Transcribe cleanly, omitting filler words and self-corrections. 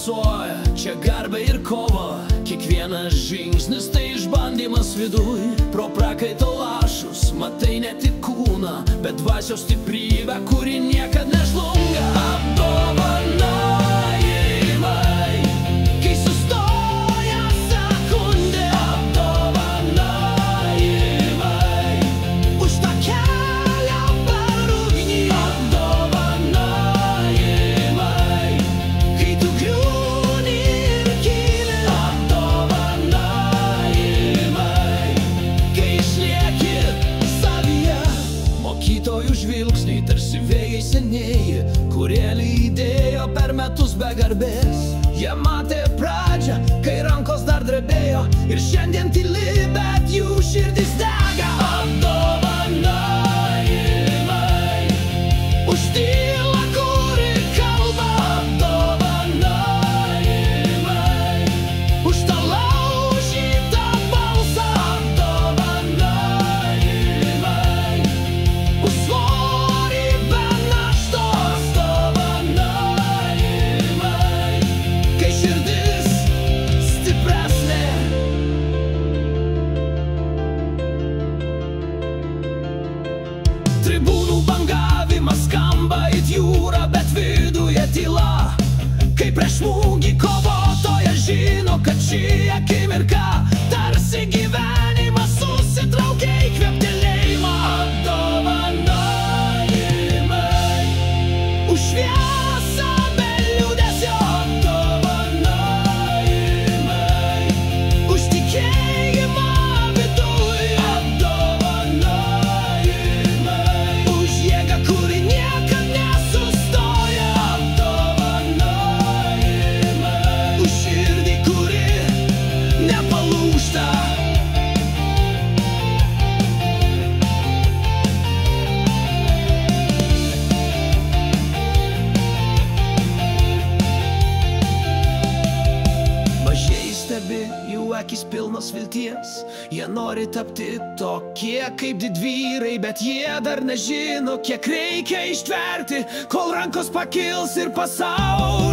alsuoja, čia garbė ir kova. Kiekvienas žingsnis tai išbandymas viduj. Pro prakaito lašus matai ne tik kūną, bet dvasios stiprybę, kuri niekad nežlunga. Apdovanojimai, kai sustoja sekundė. Apdovanojimai, už tą kelią per ugnį. Apdovanojimai, kai tu griūni ir kyli. Apdovanojimai, kai išlieki savyje. Mokytojų žvilgsniai tarsi vėjai senieji, kurie lydėjo per metus be garbės. Jie matė pradžią, kai rankos dar drebėjo, ir šiandien tyli, bet jų širdis dega. Apdovanojimai, už tylą, kuri kalba. Apdovanojimai, už tą laužytą balsą. Apdovanojimai, už svorį be naštos. Apdovanojimai, kai širdis stipresnė. Tribūnų bangavimas skamba it jūra, bet viduje tyla. Kai prieš smūgį kovotoja žino, kad ši akimirka tarsi gyvenimas susitraukia į kvėptelėjimą. Apdovanojimai, už šviesą be liūdesio. Apdovanojimai, už tikėjimą viduj. Apdovanojimai, už jėgą, kuri niekad nesustoja. Apdovanojimai, už širdį, kuri nepalūžta. Mažieji stebi, jų akys pilnos vilties. Jie nori tapti tokie kaip didvyrai, bet jie dar nežino, kiek reikia ištverti, kol rankos pakils ir pasaulis